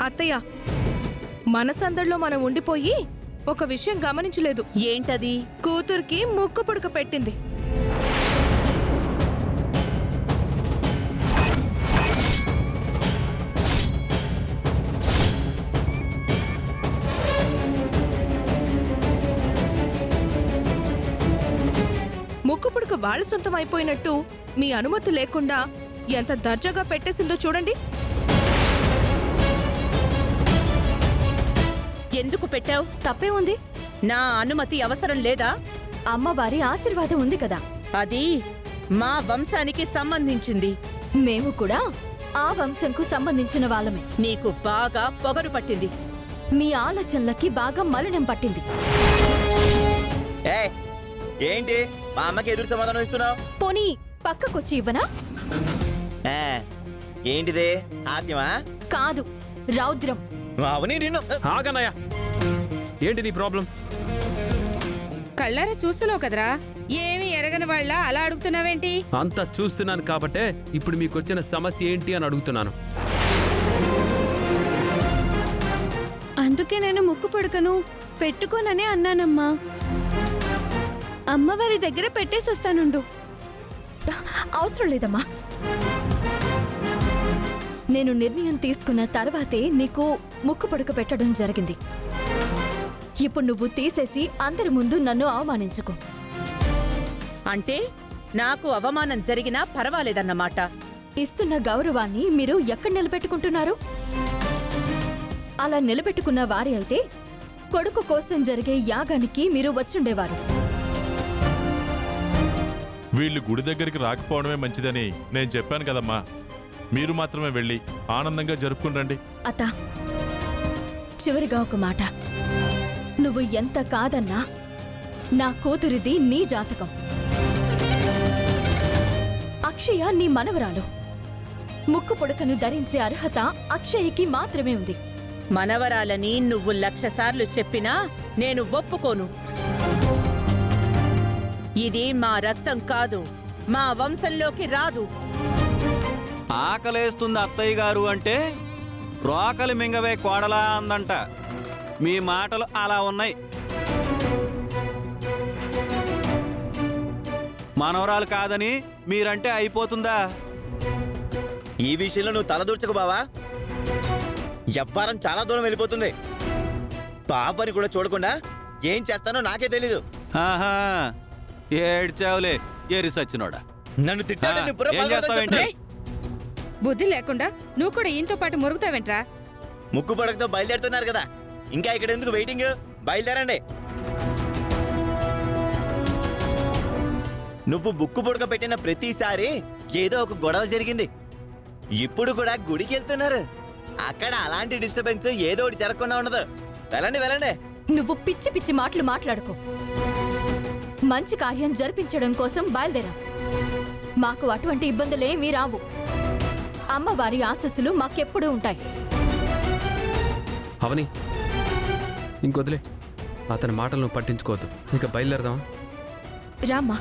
అత్తయ్య, మన సందడిలో మనం ఉండిపోయి ఒక విషయం గమనించలేదు. ఏంటది? కూతురికి ముక్కు పుడక పెట్టింది. ముక్కు పుడక వాళ్ళ సొంతం అయిపోయినట్టు మీ అనుమతి లేకుండా ఎంత దర్జాగా పెట్టేసిందో చూడండి. ఎందుకు పెట్టావు? తప్పే ఉంది. నా అనుమతి అవసరం లేదా? అమ్మవారి ఆశీర్వాదం ఉంది కదా. అది మా వంశానికి సంబంధించింది. మేము కూడా ఆ వంశంకు సంబంధించిన వాళ్ళమే. నీకు బాగా పొగరు పట్టింది. మీ ఆలోచనలకి బాగా మలినం పట్టింది. ఏంటి మా అమ్మకి ఎదురు సమాధానం ఇస్తున్నావు? పోనీ పక్కకొచ్చి ఇవ్వనా? ఏంటిదే హాస్యమా? కాదు, రౌద్రం. అవని నిన్ను. ఆగన్నయ్య, ఏంటి నీ ప్రాబ్లం? కళ్ళారా చూస్తున్నావు కదరా, ఏమి ఎరగని వాళ్ళ అలా అడుగుతున్నావేంటి? అంతా చూస్తున్నాను కాబట్టే ఇప్పుడు మీకు వచ్చిన సమస్య ఏంటి అని అడుగుతున్నాను. అందుకే నేను ముక్కు పుడకను పెట్టుకోననే అన్నానమ్మా. అమ్మవారి దగ్గర పెట్టేసి వస్తానుండు. అవసరం లేదమ్మా. నేను నిర్ణయం తీసుకున్న తర్వాతే నీకు ముక్కు పుడక పెట్టడం జరిగింది. ఇప్పుడు నువ్వు తీసేసి అందరి ముందు నన్ను అవమానించుకో. అంటే నాకు అవమానం జరిగినా పర్వాలేదన్నమాట. ఇస్తున్న గౌరవాన్ని మీరు ఎక్కడ నిలబెట్టుకుంటున్నారు? అలా నిలబెట్టుకున్న వారి అయితే కొడుకు కోసం జరిగే యాగానికి మీరు వచ్చుండేవారు. వీళ్ళు గుడి దగ్గరికి రాకపోవడమే మంచిదని నేను చెప్పాను కదమ్మా. మీరు మాత్రమే వెళ్ళి ఆనందంగా జరుపుకుని అత్త, చివరిగా ఒక మాట. నువ్వు ఎంత కాదన్నా నా కూతురిది నీ జాతకం. అక్షయ నీ మనవరాలు. ముక్కు పుడకను ధరించే అర్హత అక్షయకి మాత్రమే ఉంది. మనవరాలని నువ్వు 1,00,000 సార్లు చెప్పినా నేను ఒప్పుకోను. ఇది మా రక్తం కాదు, మా వంశంలోకి రాదు. ఆకలేస్తుంది అత్తయ్య గారు అంటే రోకలి మింగవే కోడలా అందంట. మీ మాటలు అలా ఉన్నాయి. మనవరాలు కాదని మీరంటే అయిపోతుందా? ఈ విషయంలో నువ్వు తలదూర్చకు బావా. వ్యవహారం చాలా దూరం వెళ్ళిపోతుంది. పాపని కూడా చూడకుండా ఏం చేస్తానో నాకే తెలీదు. ఆహా, ఏడ్చావులే ఎరి సచ్చినోడా. నన్ను తిట్టాలని ఏం చేస్తావేంటి? బుద్ధి లేకుండా నువ్వు కూడా ఈయనతో పాటు మురుగుతావేంట్రా? ముక్కు పడకతో బయలుదేరుతున్నారు కదా, ఇంకా ఇక్కడ ఎందుకు వెయిటింగ్? బయలుదేరండి. నువ్వు బుక్కు పుడక పెట్టిన ప్రతిసారి ఏదో ఒక గొడవ జరిగింది. ఇప్పుడు కూడా గుడికి వెళ్తున్నారు. అక్కడ అలాంటి డిస్టర్బెన్స్ ఏదో ఒకటి జరగకుండా ఉండదు. వెళ్ళండి వెళ్ళండి. నువ్వు పిచ్చి పిచ్చి మాటలు మాట్లాడుకో. మంచి కార్యం జరిపించడం కోసం బయలుదేరా. మాకు అటువంటి ఇబ్బందులేమీ రావు. అమ్మవారి ఆశస్సులు మాకెప్పుడూ ఉంటాయి. అవని, ఇంకొదిలే. అతని మాటలను పట్టించుకోవద్దు. ఇక బయలుదేరదామా? రామ్మా.